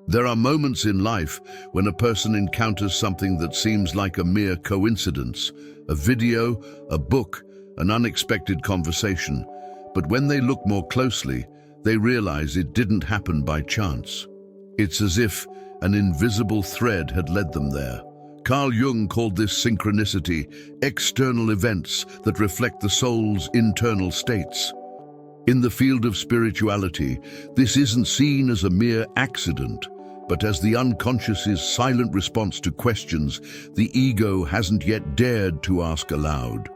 There are moments in life when a person encounters something that seems like a mere coincidence, a video, a book, an unexpected conversation. But when they look more closely, they realize it didn't happen by chance. It's as if an invisible thread had led them there. Carl Jung called this synchronicity, external events that reflect the soul's internal states. In the field of spirituality, this isn't seen as a mere accident, but as the unconscious's silent response to questions the ego hasn't yet dared to ask aloud.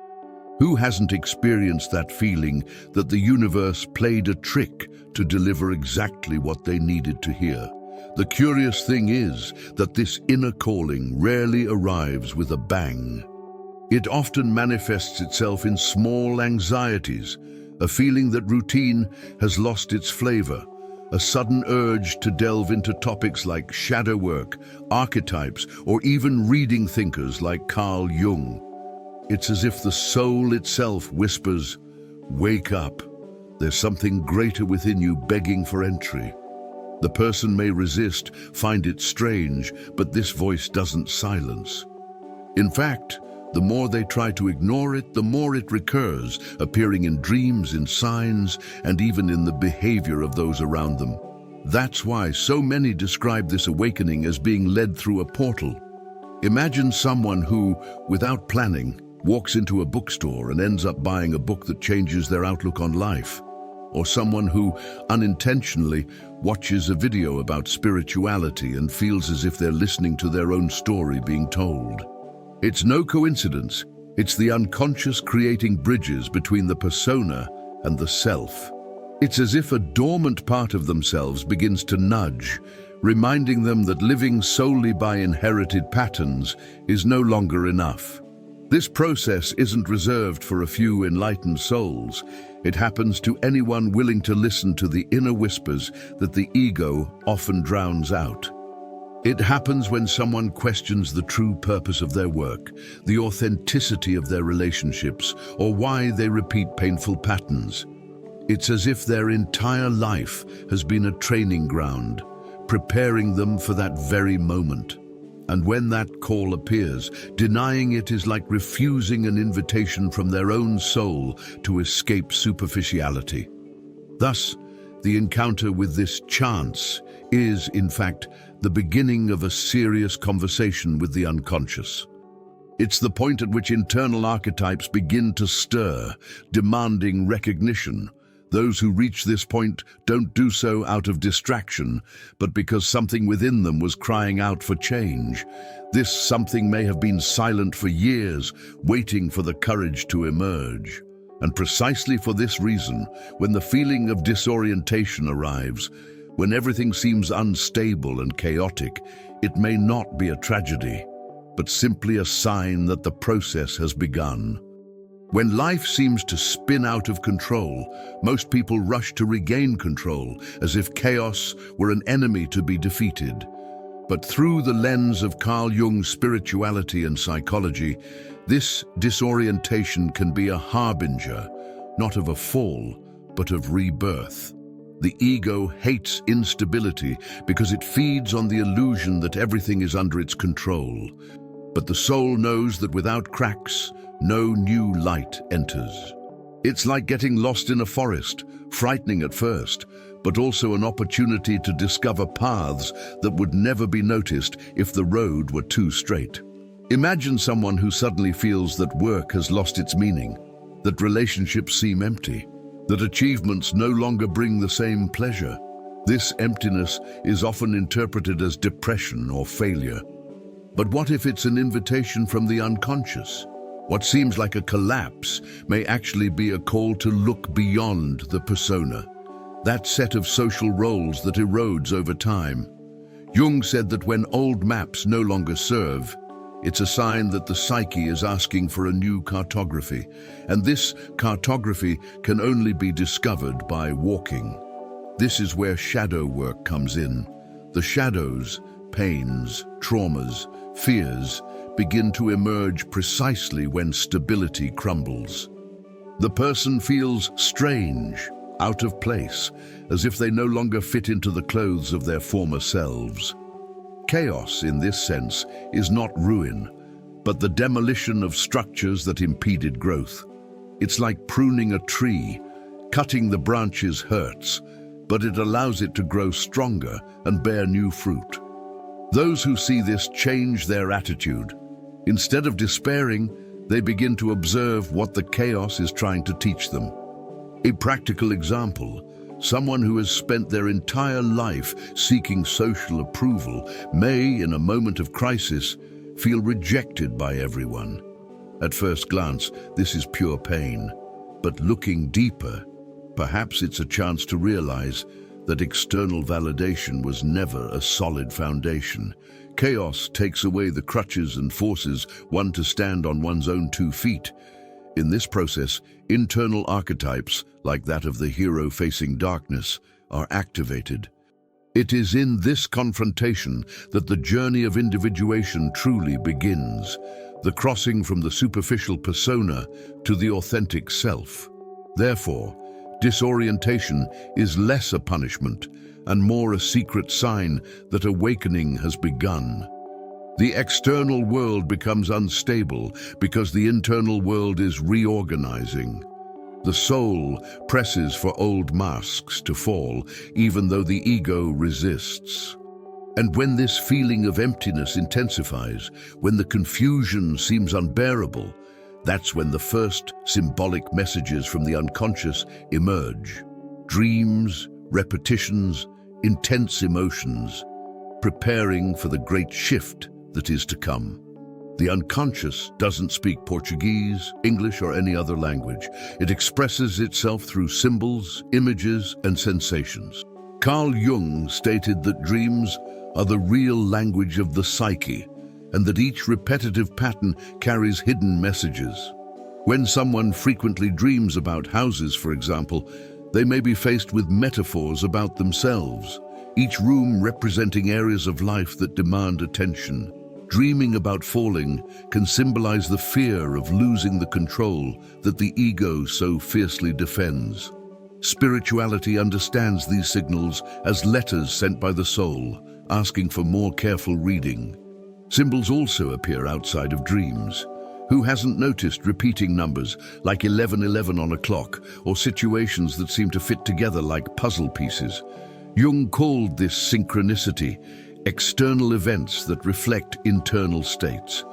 Who hasn't experienced that feeling that the universe played a trick to deliver exactly what they needed to hear? The curious thing is that this inner calling rarely arrives with a bang. It often manifests itself in small anxieties, a feeling that routine has lost its flavor, a sudden urge to delve into topics like shadow work, archetypes, or even reading thinkers like Carl Jung. It's as if the soul itself whispers, "Wake up. There's something greater within you begging for entry." The person may resist, find it strange, but this voice doesn't silence. In fact, the more they try to ignore it, the more it recurs, appearing in dreams, in signs, and even in the behavior of those around them. That's why so many describe this awakening as being led through a portal. Imagine someone who, without planning, walks into a bookstore and ends up buying a book that changes their outlook on life. Or someone who, unintentionally, watches a video about spirituality and feels as if they're listening to their own story being told. It's no coincidence. It's the unconscious creating bridges between the persona and the self. It's as if a dormant part of themselves begins to nudge, reminding them that living solely by inherited patterns is no longer enough. This process isn't reserved for a few enlightened souls. It happens to anyone willing to listen to the inner whispers that the ego often drowns out. It happens when someone questions the true purpose of their work, the authenticity of their relationships, or why they repeat painful patterns. It's as if their entire life has been a training ground, preparing them for that very moment. And when that call appears, denying it is like refusing an invitation from their own soul to escape superficiality. Thus, the encounter with this chance is, in fact, the beginning of a serious conversation with the unconscious. It's the point at which internal archetypes begin to stir, demanding recognition. Those who reach this point don't do so out of distraction, but because something within them was crying out for change. This something may have been silent for years, waiting for the courage to emerge. And precisely for this reason, when the feeling of disorientation arrives, when everything seems unstable and chaotic, it may not be a tragedy, but simply a sign that the process has begun. When life seems to spin out of control, most people rush to regain control, as if chaos were an enemy to be defeated. But through the lens of Carl Jung's spirituality and psychology, this disorientation can be a harbinger, not of a fall, but of rebirth. The ego hates instability because it feeds on the illusion that everything is under its control. But the soul knows that without cracks, no new light enters. It's like getting lost in a forest, frightening at first, but also an opportunity to discover paths that would never be noticed if the road were too straight. Imagine someone who suddenly feels that work has lost its meaning, that relationships seem empty, that achievements no longer bring the same pleasure. This emptiness is often interpreted as depression or failure. But what if it's an invitation from the unconscious? What seems like a collapse may actually be a call to look beyond the persona, that set of social roles that erodes over time. Jung said that when old maps no longer serve, it's a sign that the psyche is asking for a new cartography, and this cartography can only be discovered by walking. This is where shadow work comes in. The shadows, pains, traumas, fears begin to emerge precisely when stability crumbles. The person feels strange, out of place, as if they no longer fit into the clothes of their former selves. Chaos, in this sense, is not ruin, but the demolition of structures that impeded growth. It's like pruning a tree. Cutting the branches hurts, but it allows it to grow stronger and bear new fruit. Those who see this change their attitude. Instead of despairing, they begin to observe what the chaos is trying to teach them. A practical example: someone who has spent their entire life seeking social approval may, in a moment of crisis, feel rejected by everyone. At first glance, this is pure pain, but looking deeper, perhaps it's a chance to realize that external validation was never a solid foundation. Chaos takes away the crutches and forces one to stand on one's own 2 feet. In this process, internal archetypes, like that of the hero facing darkness, are activated. It is in this confrontation that the journey of individuation truly begins, the crossing from the superficial persona to the authentic self. Therefore, disorientation is less a punishment and more a secret sign that awakening has begun. The external world becomes unstable because the internal world is reorganizing. The soul presses for old masks to fall, even though the ego resists. And when this feeling of emptiness intensifies, when the confusion seems unbearable, that's when the first symbolic messages from the unconscious emerge. Dreams, repetitions, intense emotions, preparing for the great shift that is to come. The unconscious doesn't speak Portuguese, English, or any other language. It expresses itself through symbols, images, and sensations. Carl Jung stated that dreams are the real language of the psyche, and that each repetitive pattern carries hidden messages. When someone frequently dreams about houses, for example, they may be faced with metaphors about themselves, each room representing areas of life that demand attention. Dreaming about falling can symbolize the fear of losing the control that the ego so fiercely defends. Spirituality understands these signals as letters sent by the soul, asking for more careful reading. Symbols also appear outside of dreams. Who hasn't noticed repeating numbers like 1111 on a clock, or situations that seem to fit together like puzzle pieces? Jung called this synchronicity, external events that reflect internal states.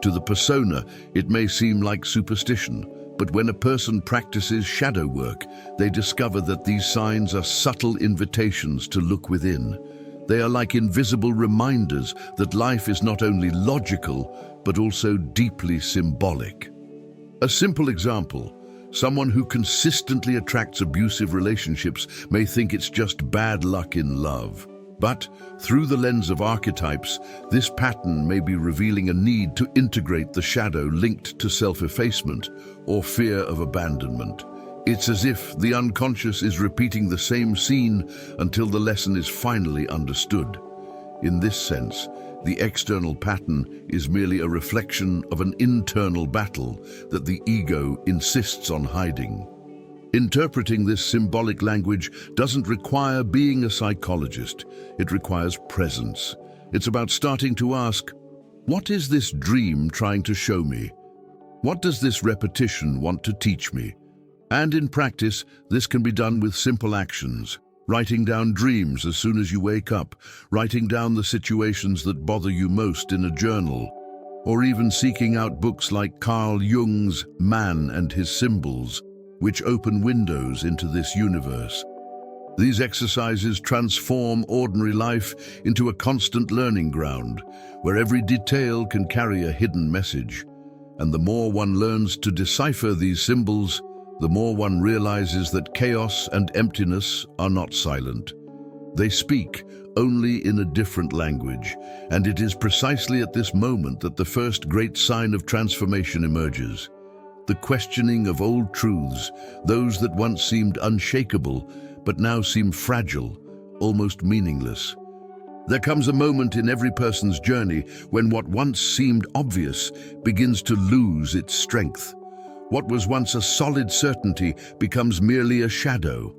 To the persona, it may seem like superstition, but when a person practices shadow work, they discover that these signs are subtle invitations to look within. They are like invisible reminders that life is not only logical, but also deeply symbolic. A simple example: someone who consistently attracts abusive relationships may think it's just bad luck in love. But, through the lens of archetypes, this pattern may be revealing a need to integrate the shadow linked to self-effacement or fear of abandonment. It's as if the unconscious is repeating the same scene until the lesson is finally understood. In this sense, the external pattern is merely a reflection of an internal battle that the ego insists on hiding. Interpreting this symbolic language doesn't require being a psychologist. It requires presence. It's about starting to ask, what is this dream trying to show me? What does this repetition want to teach me? And in practice, this can be done with simple actions. Writing down dreams as soon as you wake up, writing down the situations that bother you most in a journal, or even seeking out books like Carl Jung's Man and His Symbols, which open windows into this universe. These exercises transform ordinary life into a constant learning ground, where every detail can carry a hidden message. And the more one learns to decipher these symbols, the more one realizes that chaos and emptiness are not silent. They speak, only in a different language, and it is precisely at this moment that the first great sign of transformation emerges. The questioning of old truths, those that once seemed unshakable, but now seem fragile, almost meaningless. There comes a moment in every person's journey when what once seemed obvious begins to lose its strength. What was once a solid certainty becomes merely a shadow.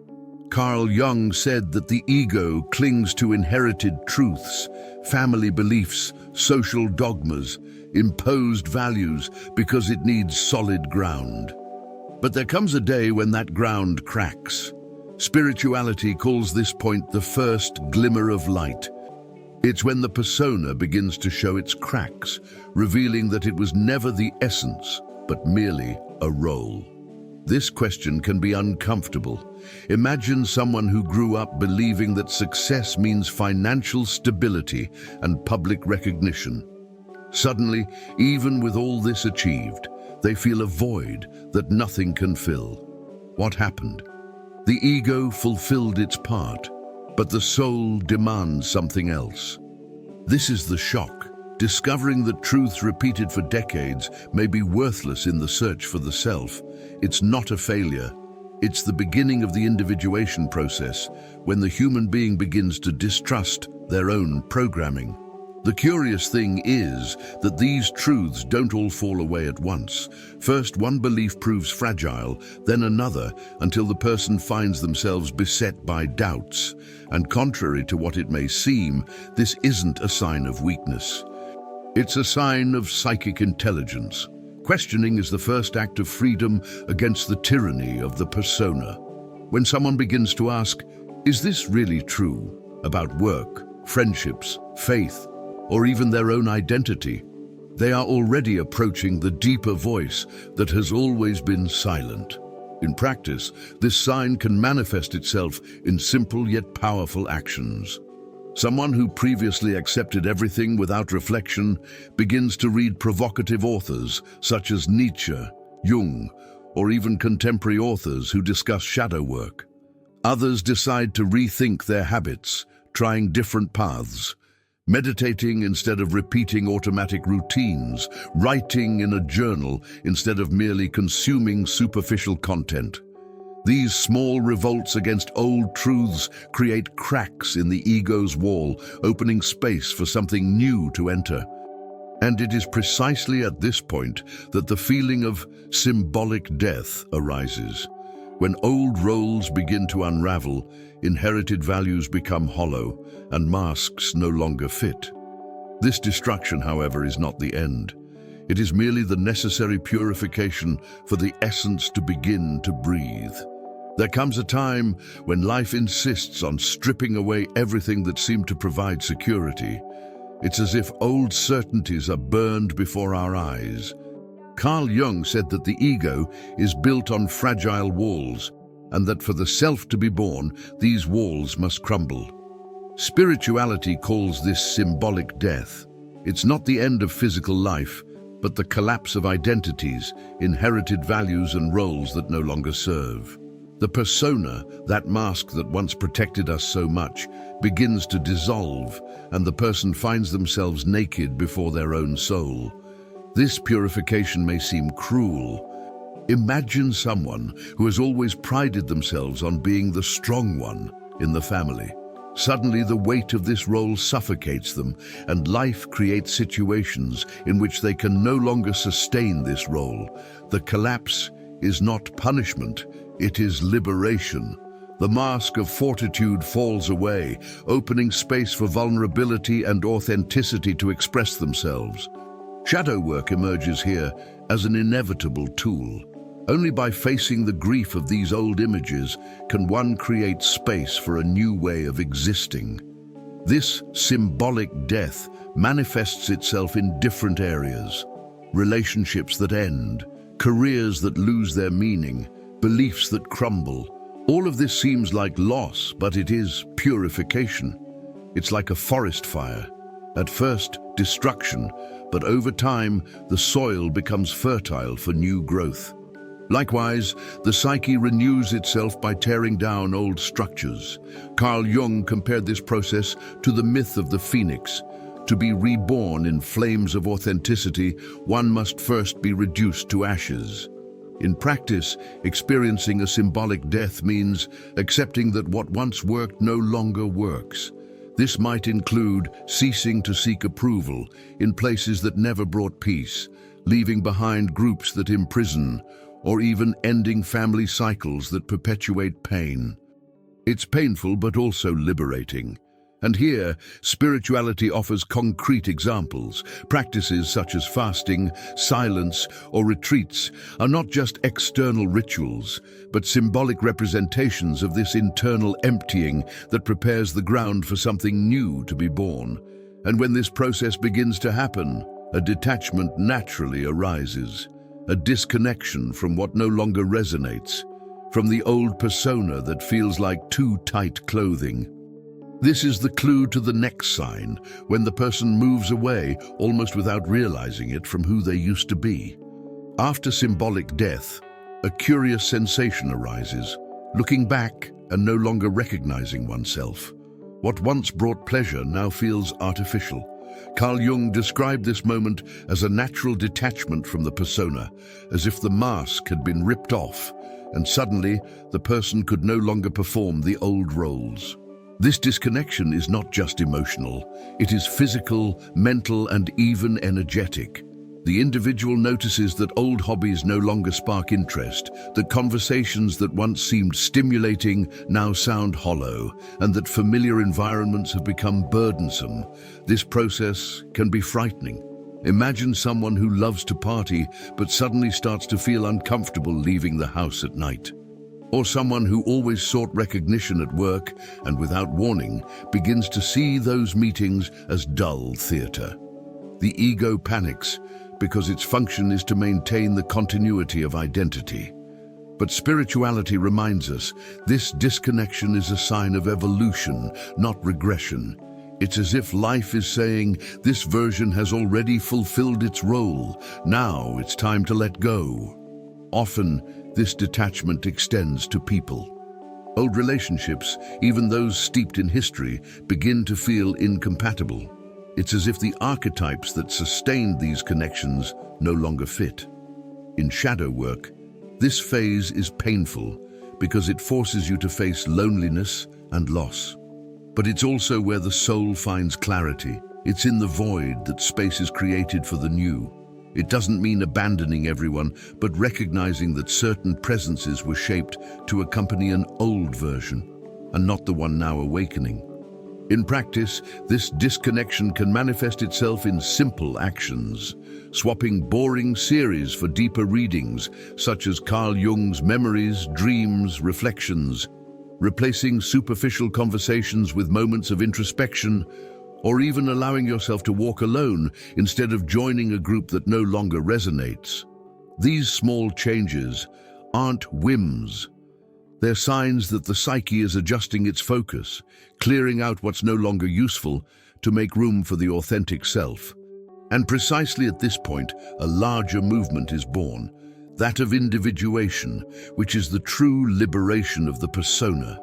Carl Jung said that the ego clings to inherited truths, family beliefs, social dogmas, imposed values because it needs solid ground. But there comes a day when that ground cracks. Spirituality calls this point the first glimmer of light. It's when the persona begins to show its cracks, revealing that it was never the essence, but merely a role. This question can be uncomfortable. Imagine someone who grew up believing that success means financial stability and public recognition. Suddenly, even with all this achieved, they feel a void that nothing can fill. What happened? The ego fulfilled its part, but the soul demands something else. This is the shock, discovering that truths repeated for decades may be worthless in the search for the self. It's not a failure. It's the beginning of the individuation process, when the human being begins to distrust their own programming. The curious thing is that these truths don't all fall away at once. First, one belief proves fragile, then another, until the person finds themselves beset by doubts. And contrary to what it may seem, this isn't a sign of weakness. It's a sign of psychic intelligence. Questioning is the first act of freedom against the tyranny of the persona. When someone begins to ask, is this really true about work, friendships, faith, or even their own identity, they are already approaching the deeper voice that has always been silent. In practice, this sign can manifest itself in simple yet powerful actions. Someone who previously accepted everything without reflection begins to read provocative authors such as Nietzsche, Jung, or even contemporary authors who discuss shadow work. Others decide to rethink their habits, trying different paths, meditating instead of repeating automatic routines, writing in a journal instead of merely consuming superficial content. These small revolts against old truths create cracks in the ego's wall, opening space for something new to enter. And it is precisely at this point that the feeling of symbolic death arises. When old roles begin to unravel, inherited values become hollow, and masks no longer fit. This destruction, however, is not the end. It is merely the necessary purification for the essence to begin to breathe. There comes a time when life insists on stripping away everything that seemed to provide security. It's as if old certainties are burned before our eyes. Carl Jung said that the ego is built on fragile walls, and that for the self to be born, these walls must crumble. Spirituality calls this symbolic death. It's not the end of physical life, but the collapse of identities, inherited values and roles that no longer serve. The persona, that mask that once protected us so much, begins to dissolve, and the person finds themselves naked before their own soul. This purification may seem cruel. Imagine someone who has always prided themselves on being the strong one in the family. Suddenly, the weight of this role suffocates them, and life creates situations in which they can no longer sustain this role. The collapse is not punishment, it is liberation. The mask of fortitude falls away, opening space for vulnerability and authenticity to express themselves. Shadow work emerges here as an inevitable tool. Only by facing the grief of these old images can one create space for a new way of existing. This symbolic death manifests itself in different areas. Relationships that end, careers that lose their meaning, beliefs that crumble. All of this seems like loss, but it is purification. It's like a forest fire. At first, destruction, but over time, the soil becomes fertile for new growth. Likewise, the psyche renews itself by tearing down old structures. Carl Jung compared this process to the myth of the phoenix. To be reborn in flames of authenticity, one must first be reduced to ashes. In practice, experiencing a symbolic death means accepting that what once worked no longer works. This might include ceasing to seek approval in places that never brought peace, leaving behind groups that imprison, or even ending family cycles that perpetuate pain. It's painful but also liberating. And here, spirituality offers concrete examples. Practices such as fasting, silence, or retreats are not just external rituals, but symbolic representations of this internal emptying that prepares the ground for something new to be born. And when this process begins to happen, a detachment naturally arises, a disconnection from what no longer resonates, from the old persona that feels like too tight clothing. This is the clue to the next sign, when the person moves away, almost without realizing it, from who they used to be. After symbolic death, a curious sensation arises, looking back and no longer recognizing oneself. What once brought pleasure now feels artificial. Carl Jung described this moment as a natural detachment from the persona, as if the mask had been ripped off, and suddenly the person could no longer perform the old roles. This disconnection is not just emotional, it is physical, mental, and even energetic. The individual notices that old hobbies no longer spark interest, that conversations that once seemed stimulating now sound hollow, and that familiar environments have become burdensome. This process can be frightening. Imagine someone who loves to party but suddenly starts to feel uncomfortable leaving the house at night. Or someone who always sought recognition at work and without warning begins to see those meetings as dull theater. The ego panics because its function is to maintain the continuity of identity. But spirituality reminds us this disconnection is a sign of evolution, not regression. It's as if life is saying, this version has already fulfilled its role. Now it's time to let go. Often, this detachment extends to people. Old relationships, even those steeped in history, begin to feel incompatible. It's as if the archetypes that sustained these connections no longer fit. In shadow work, this phase is painful because it forces you to face loneliness and loss. But it's also where the soul finds clarity. It's in the void that space is created for the new. It doesn't mean abandoning everyone, but recognizing that certain presences were shaped to accompany an old version, and not the one now awakening. In practice, this disconnection can manifest itself in simple actions, swapping boring series for deeper readings, such as Carl Jung's memories, dreams, reflections, replacing superficial conversations with moments of introspection, or even allowing yourself to walk alone instead of joining a group that no longer resonates. These small changes aren't whims. They're signs that the psyche is adjusting its focus, clearing out what's no longer useful to make room for the authentic self. And precisely at this point, a larger movement is born, that of individuation, which is the true liberation of the persona.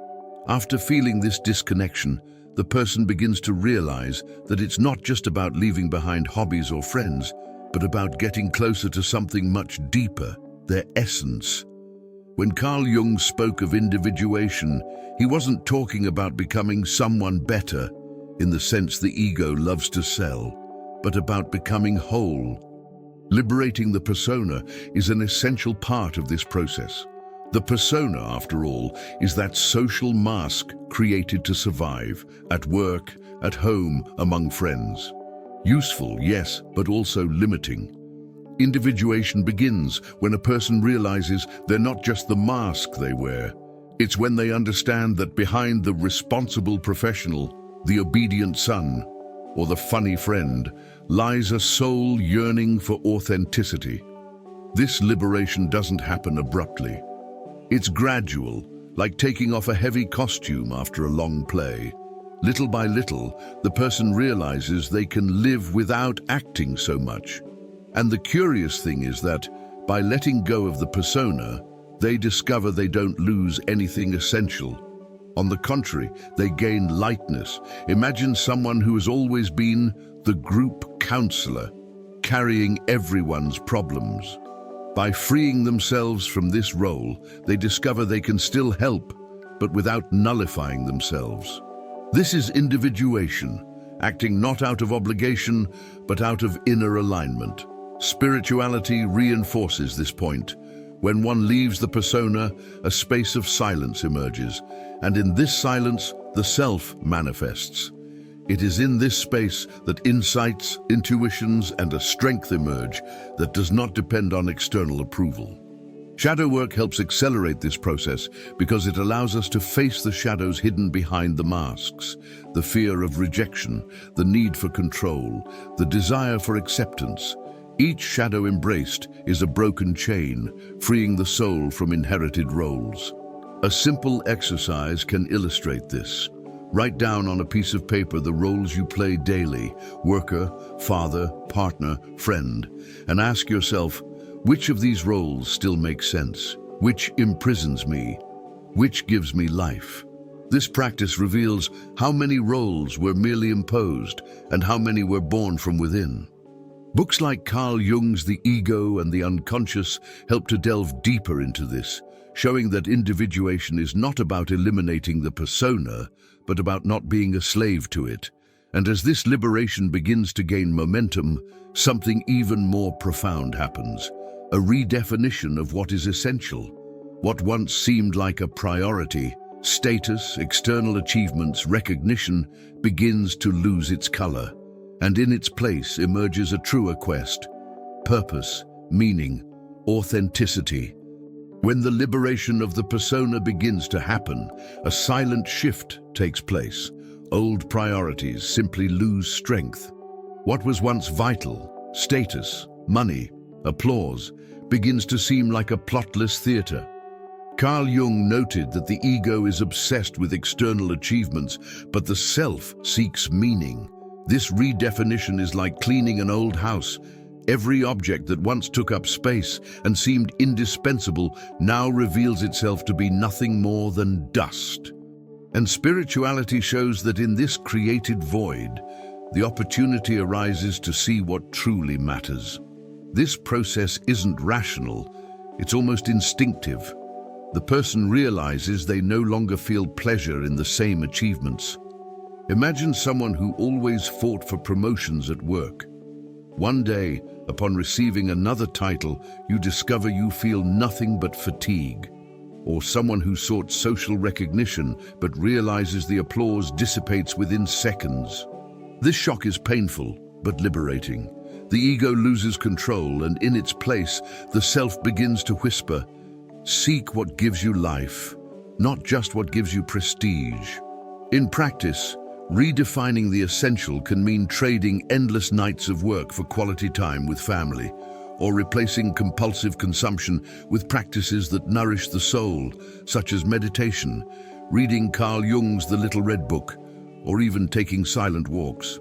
After feeling this disconnection, the person begins to realize that it's not just about leaving behind hobbies or friends, but about getting closer to something much deeper, their essence. When Carl Jung spoke of individuation, he wasn't talking about becoming someone better, in the sense the ego loves to sell, but about becoming whole. Liberating the persona is an essential part of this process. The persona, after all, is that social mask created to survive, at work, at home, among friends. Useful, yes, but also limiting. Individuation begins when a person realizes they're not just the mask they wear. It's when they understand that behind the responsible professional, the obedient son, or the funny friend, lies a soul yearning for authenticity. This liberation doesn't happen abruptly. It's gradual, like taking off a heavy costume after a long play. Little by little, the person realizes they can live without acting so much. And the curious thing is that, by letting go of the persona, they discover they don't lose anything essential. On the contrary, they gain lightness. Imagine someone who has always been the group counselor, carrying everyone's problems. By freeing themselves from this role, they discover they can still help, but without nullifying themselves. This is individuation, acting not out of obligation, but out of inner alignment. Spirituality reinforces this point. When one leaves the persona, a space of silence emerges, and in this silence, the self manifests. It is in this space that insights, intuitions, and a strength emerge that does not depend on external approval. Shadow work helps accelerate this process because it allows us to face the shadows hidden behind the masks, the fear of rejection, the need for control, the desire for acceptance. Each shadow embraced is a broken chain, freeing the soul from inherited roles. A simple exercise can illustrate this. Write down on a piece of paper the roles you play daily: worker, father, partner, friend, and ask yourself, which of these roles still makes sense? Which imprisons me? Which gives me life? This practice reveals how many roles were merely imposed and how many were born from within. Books like Carl Jung's The Ego and the Unconscious help to delve deeper into this, showing that individuation is not about eliminating the persona, but about not being a slave to it. And as this liberation begins to gain momentum, something even more profound happens. A redefinition of what is essential. What once seemed like a priority, status, external achievements, recognition, begins to lose its color. And in its place emerges a truer quest: purpose, meaning, authenticity. When the liberation of the persona begins to happen, a silent shift takes place. Old priorities simply lose strength. What was once vital, status, money, applause, begins to seem like a plotless theater. Carl Jung noted that the ego is obsessed with external achievements, but the self seeks meaning. This redefinition is like cleaning an old house. Every object that once took up space and seemed indispensable now reveals itself to be nothing more than dust. And spirituality shows that in this created void, the opportunity arises to see what truly matters. This process isn't rational, it's almost instinctive. The person realizes they no longer feel pleasure in the same achievements. Imagine someone who always fought for promotions at work. One day, upon receiving another title, you discover you feel nothing but fatigue. Or someone who sought social recognition but realizes the applause dissipates within seconds. This shock is painful but liberating. The ego loses control, and in its place, the self begins to whisper, "Seek what gives you life, not just what gives you prestige." In practice, redefining the essential can mean trading endless nights of work for quality time with family, or replacing compulsive consumption with practices that nourish the soul, such as meditation, reading Carl Jung's The Little Red Book, or even taking silent walks.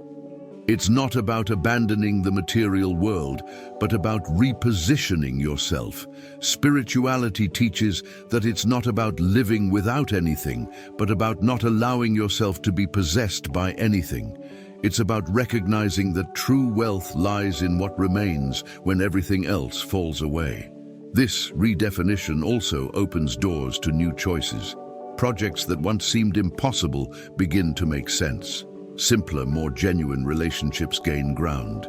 It's not about abandoning the material world, but about repositioning yourself. Spirituality teaches that it's not about living without anything, but about not allowing yourself to be possessed by anything. It's about recognizing that true wealth lies in what remains when everything else falls away. This redefinition also opens doors to new choices. Projects that once seemed impossible begin to make sense. Simpler, more genuine relationships gain ground.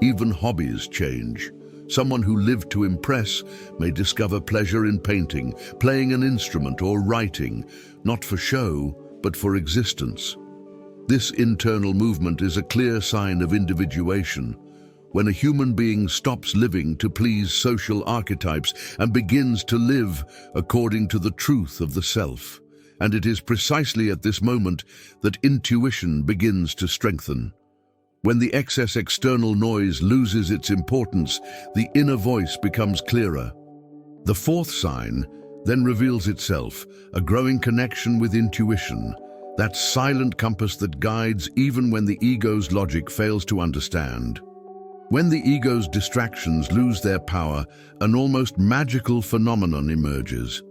Even hobbies change. Someone who lived to impress may discover pleasure in painting, playing an instrument, or writing, not for show, but for existence. This internal movement is a clear sign of individuation. When a human being stops living to please social archetypes and begins to live according to the truth of the self. And it is precisely at this moment that intuition begins to strengthen. When the excess external noise loses its importance, the inner voice becomes clearer. The fourth sign then reveals itself, a growing connection with intuition, that silent compass that guides even when the ego's logic fails to understand. When the ego's distractions lose their power, an almost magical phenomenon emerges.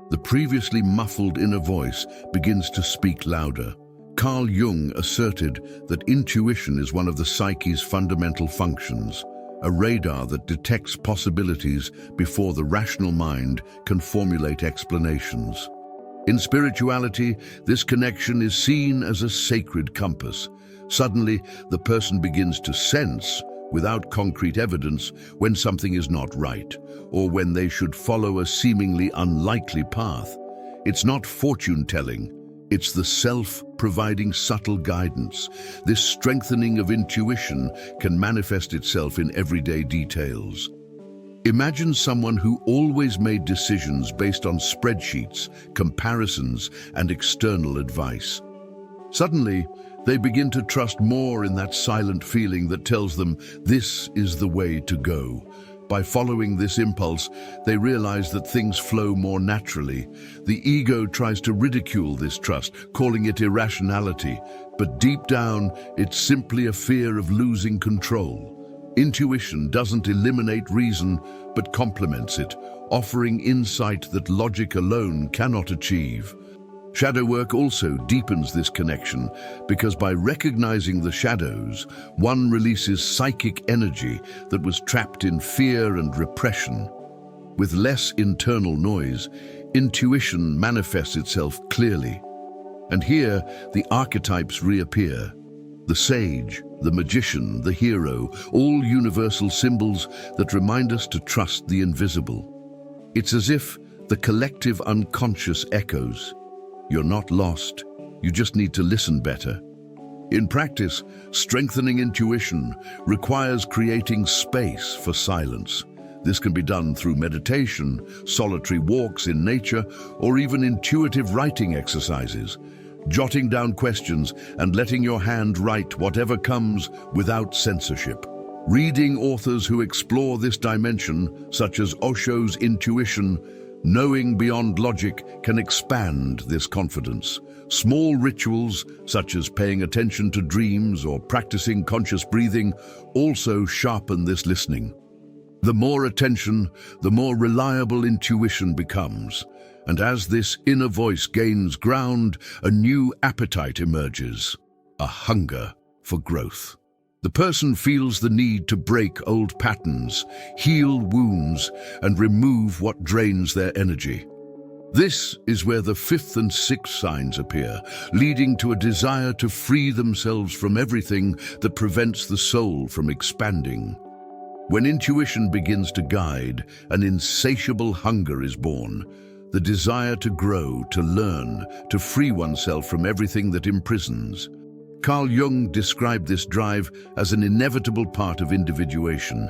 The previously muffled inner voice begins to speak louder. Carl Jung asserted that intuition is one of the psyche's fundamental functions, a radar that detects possibilities before the rational mind can formulate explanations. In spirituality, this connection is seen as a sacred compass. Suddenly, the person begins to sense without concrete evidence, when something is not right, or when they should follow a seemingly unlikely path. It's not fortune-telling, it's the self providing subtle guidance. This strengthening of intuition can manifest itself in everyday details. Imagine someone who always made decisions based on spreadsheets, comparisons, and external advice. Suddenly, they begin to trust more in that silent feeling that tells them this is the way to go. By following this impulse, they realize that things flow more naturally. The ego tries to ridicule this trust, calling it irrationality, but deep down, it's simply a fear of losing control. Intuition doesn't eliminate reason, but complements it, offering insight that logic alone cannot achieve. Shadow work also deepens this connection because by recognizing the shadows, one releases psychic energy that was trapped in fear and repression. With less internal noise, intuition manifests itself clearly. And here, the archetypes reappear. The sage, the magician, the hero, all universal symbols that remind us to trust the invisible. It's as if the collective unconscious echoes. You're not lost, you just need to listen better. In practice, strengthening intuition requires creating space for silence. This can be done through meditation, solitary walks in nature, or even intuitive writing exercises, jotting down questions and letting your hand write whatever comes without censorship. Reading authors who explore this dimension, such as Osho's intuition, knowing beyond logic, can expand this confidence. Small rituals, such as paying attention to dreams or practicing conscious breathing, also sharpen this listening. The more attention, the more reliable intuition becomes. And as this inner voice gains ground, a new appetite emerges, a hunger for growth. The person feels the need to break old patterns, heal wounds, and remove what drains their energy. This is where the fifth and sixth signs appear, leading to a desire to free themselves from everything that prevents the soul from expanding. When intuition begins to guide, an insatiable hunger is born. The desire to grow, to learn, to free oneself from everything that imprisons. Carl Jung described this drive as an inevitable part of individuation.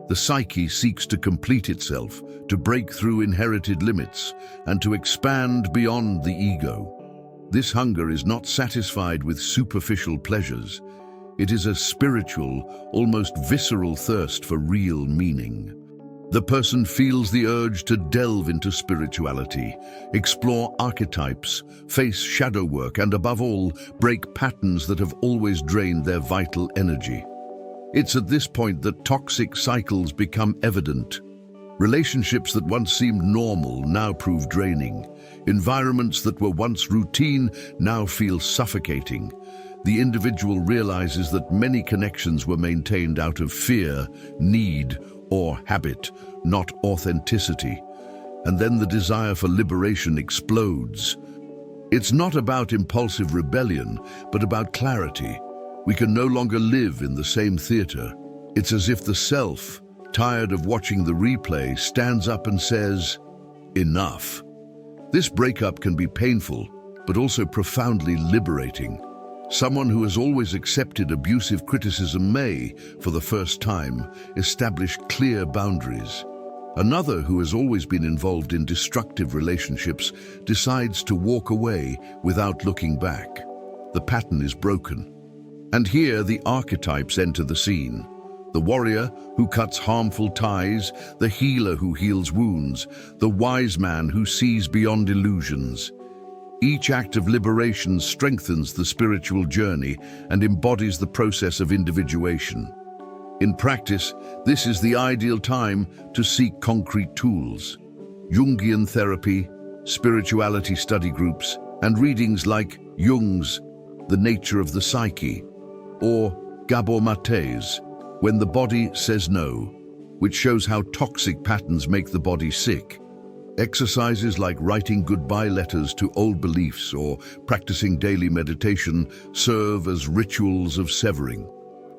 The psyche seeks to complete itself, to break through inherited limits, and to expand beyond the ego. This hunger is not satisfied with superficial pleasures. It is a spiritual, almost visceral thirst for real meaning. The person feels the urge to delve into spirituality, explore archetypes, face shadow work, and above all, break patterns that have always drained their vital energy. It's at this point that toxic cycles become evident. Relationships that once seemed normal now prove draining. Environments that were once routine now feel suffocating. The individual realizes that many connections were maintained out of fear, need, or habit, not authenticity. And then the desire for liberation explodes. It's not about impulsive rebellion, but about clarity. We can no longer live in the same theater. It's as if the self, tired of watching the replay, stands up and says, "Enough." This breakup can be painful, but also profoundly liberating. Someone who has always accepted abusive criticism may, for the first time, establish clear boundaries. Another who has always been involved in destructive relationships decides to walk away without looking back. The pattern is broken. And here the archetypes enter the scene. The warrior who cuts harmful ties, the healer who heals wounds, the wise man who sees beyond illusions. Each act of liberation strengthens the spiritual journey and embodies the process of individuation. In practice, this is the ideal time to seek concrete tools. Jungian therapy, spirituality study groups, and readings like Jung's The Nature of the Psyche, or Gabor Mate's When the Body Says No, which shows how toxic patterns make the body sick. Exercises like writing goodbye letters to old beliefs or practicing daily meditation serve as rituals of severing.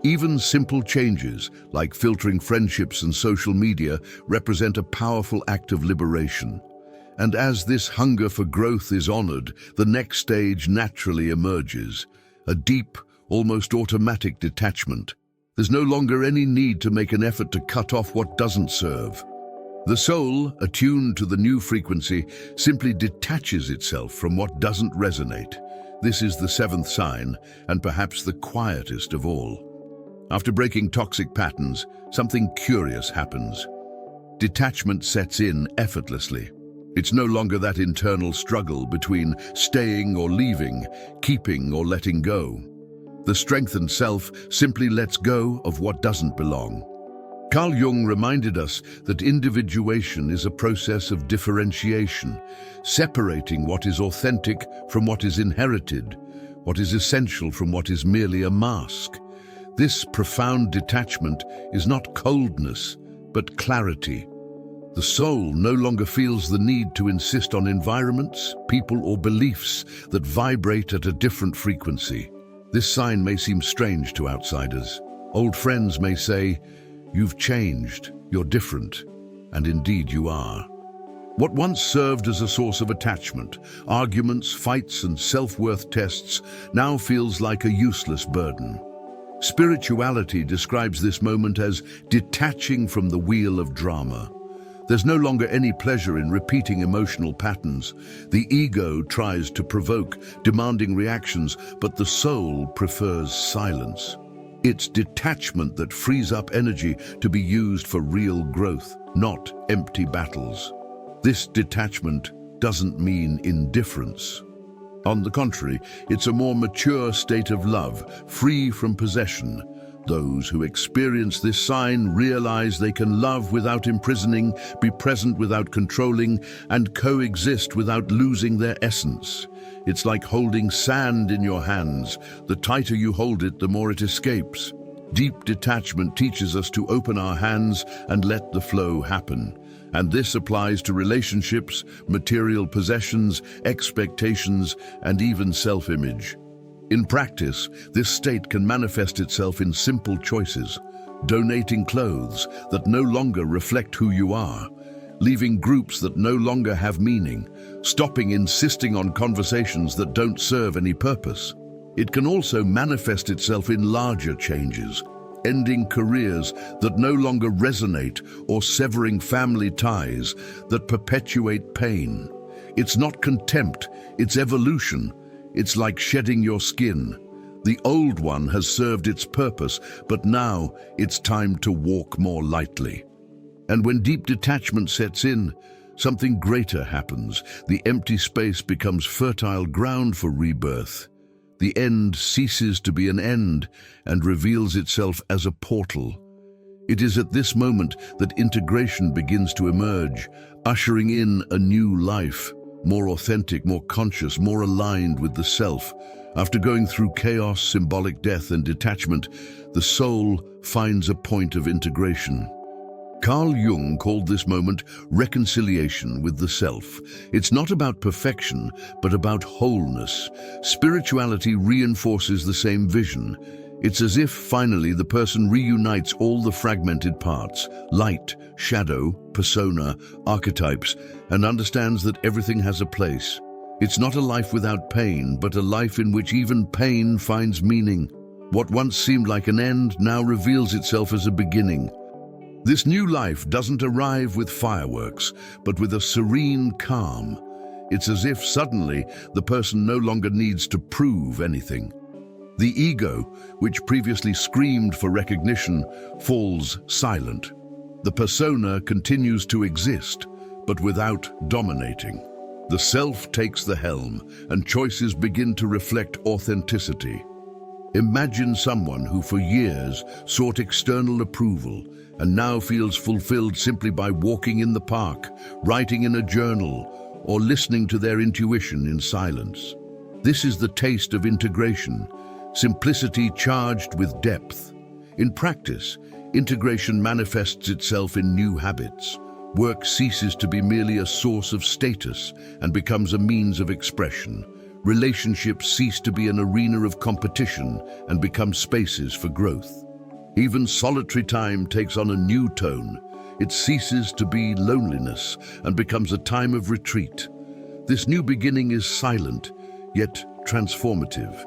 Even simple changes, like filtering friendships and social media, represent a powerful act of liberation. And as this hunger for growth is honored, the next stage naturally emerges, a deep, almost automatic detachment. There's no longer any need to make an effort to cut off what doesn't serve. The soul, attuned to the new frequency, simply detaches itself from what doesn't resonate. This is the seventh sign, and perhaps the quietest of all. After breaking toxic patterns, something curious happens. Detachment sets in effortlessly. It's no longer that internal struggle between staying or leaving, keeping or letting go. The strengthened self simply lets go of what doesn't belong. Carl Jung reminded us that individuation is a process of differentiation, separating what is authentic from what is inherited, what is essential from what is merely a mask. This profound detachment is not coldness, but clarity. The soul no longer feels the need to insist on environments, people, or beliefs that vibrate at a different frequency. This sign may seem strange to outsiders. Old friends may say, "You've changed, you're different," and indeed you are. What once served as a source of attachment, arguments, fights, and self-worth tests, now feels like a useless burden. Spirituality describes this moment as detaching from the wheel of drama. There's no longer any pleasure in repeating emotional patterns. The ego tries to provoke, demanding reactions, but the soul prefers silence. It's detachment that frees up energy to be used for real growth, not empty battles. This detachment doesn't mean indifference. On the contrary, it's a more mature state of love, free from possession. Those who experience this sign realize they can love without imprisoning, be present without controlling, and coexist without losing their essence. It's like holding sand in your hands. The tighter you hold it, the more it escapes. Deep detachment teaches us to open our hands and let the flow happen. And this applies to relationships, material possessions, expectations, and even self-image. In practice, this state can manifest itself in simple choices: donating clothes that no longer reflect who you are, leaving groups that no longer have meaning, stopping insisting on conversations that don't serve any purpose. It can also manifest itself in larger changes, ending careers that no longer resonate or severing family ties that perpetuate pain. It's not contempt, it's evolution. It's like shedding your skin. The old one has served its purpose, but now it's time to walk more lightly. And when deep detachment sets in, something greater happens. The empty space becomes fertile ground for rebirth. The end ceases to be an end and reveals itself as a portal. It is at this moment that integration begins to emerge, ushering in a new life, more authentic, more conscious, more aligned with the self. After going through chaos, symbolic death, and detachment, the soul finds a point of integration. Carl Jung called this moment reconciliation with the self. It's not about perfection, but about wholeness. Spirituality reinforces the same vision. It's as if finally the person reunites all the fragmented parts, light, shadow, persona, archetypes, and understands that everything has a place. It's not a life without pain, but a life in which even pain finds meaning. What once seemed like an end now reveals itself as a beginning. This new life doesn't arrive with fireworks, but with a serene calm. It's as if suddenly the person no longer needs to prove anything. The ego, which previously screamed for recognition, falls silent. The persona continues to exist, but without dominating. The self takes the helm, and choices begin to reflect authenticity. Imagine someone who for years sought external approval and now feels fulfilled simply by walking in the park, writing in a journal, or listening to their intuition in silence. This is the taste of integration, simplicity charged with depth. In practice, integration manifests itself in new habits. Work ceases to be merely a source of status and becomes a means of expression. Relationships cease to be an arena of competition and become spaces for growth. Even solitary time takes on a new tone. It ceases to be loneliness and becomes a time of retreat. This new beginning is silent, yet transformative.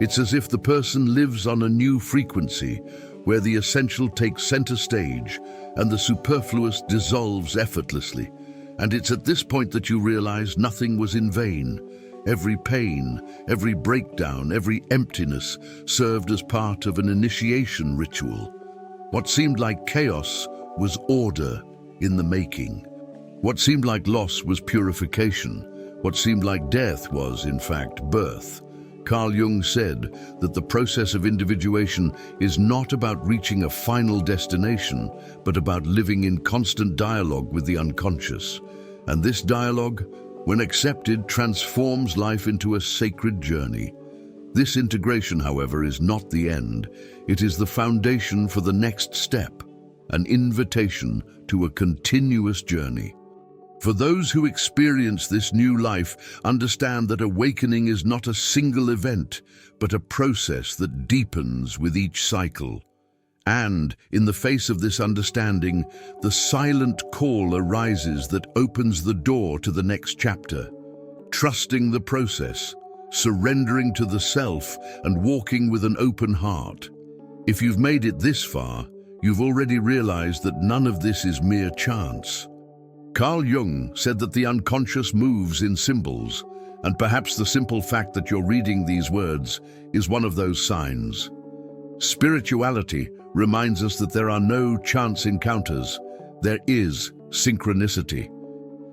It's as if the person lives on a new frequency, where the essential takes center stage and the superfluous dissolves effortlessly. And it's at this point that you realize nothing was in vain. Every pain, every breakdown, every emptiness served as part of an initiation ritual. What seemed like chaos was order in the making. What seemed like loss was purification. What seemed like death was, in fact, birth. Carl Jung said that the process of individuation is not about reaching a final destination, but about living in constant dialogue with the unconscious. And this dialogue, when accepted, transforms life into a sacred journey. This integration, however, is not the end. It is the foundation for the next step, an invitation to a continuous journey. For those who experience this new life, understand that awakening is not a single event, but a process that deepens with each cycle. And, in the face of this understanding, the silent call arises that opens the door to the next chapter. Trusting the process, surrendering to the self, and walking with an open heart. If you've made it this far, you've already realized that none of this is mere chance. Carl Jung said that the unconscious moves in symbols, and perhaps the simple fact that you're reading these words is one of those signs. Spirituality reminds us that there are no chance encounters, there is synchronicity.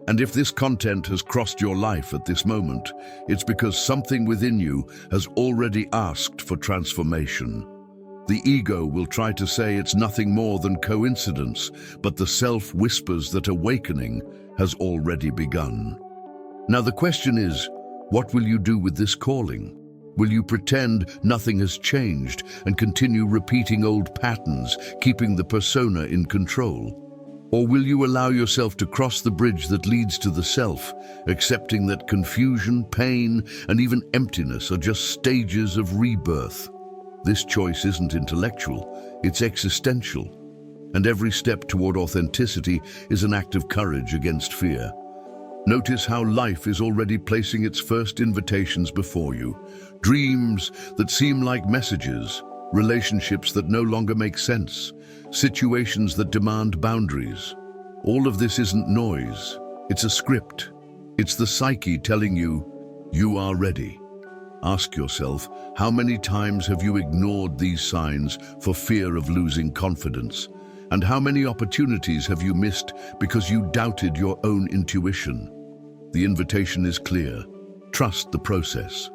And if this content has crossed your life at this moment, it's because something within you has already asked for transformation. The ego will try to say it's nothing more than coincidence, but the self whispers that awakening has already begun. Now the question is, what will you do with this calling? Will you pretend nothing has changed and continue repeating old patterns, keeping the persona in control? Or will you allow yourself to cross the bridge that leads to the self, accepting that confusion, pain, and even emptiness are just stages of rebirth? This choice isn't intellectual, it's existential. And every step toward authenticity is an act of courage against fear. Notice how life is already placing its first invitations before you. Dreams that seem like messages, relationships that no longer make sense, situations that demand boundaries. All of this isn't noise, it's a script. It's the psyche telling you, you are ready. Ask yourself, how many times have you ignored these signs for fear of losing confidence? And how many opportunities have you missed because you doubted your own intuition? The invitation is clear. Trust the process.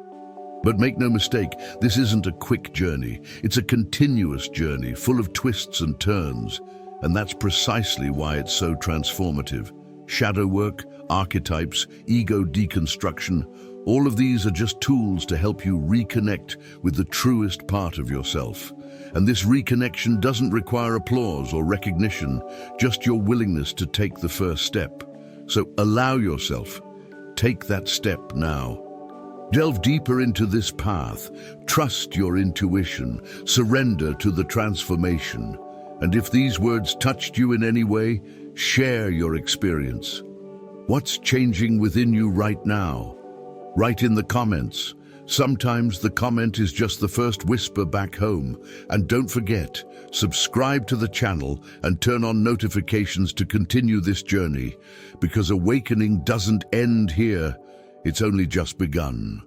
But make no mistake, this isn't a quick journey. It's a continuous journey full of twists and turns. And that's precisely why it's so transformative. Shadow work, archetypes, ego deconstruction, all of these are just tools to help you reconnect with the truest part of yourself. And this reconnection doesn't require applause or recognition, just your willingness to take the first step. So allow yourself. Take that step now. Delve deeper into this path. Trust your intuition. Surrender to the transformation. And if these words touched you in any way, share your experience. What's changing within you right now? Write in the comments. Sometimes the comment is just the first whisper back home. And don't forget, subscribe to the channel and turn on notifications to continue this journey, because awakening doesn't end here, it's only just begun.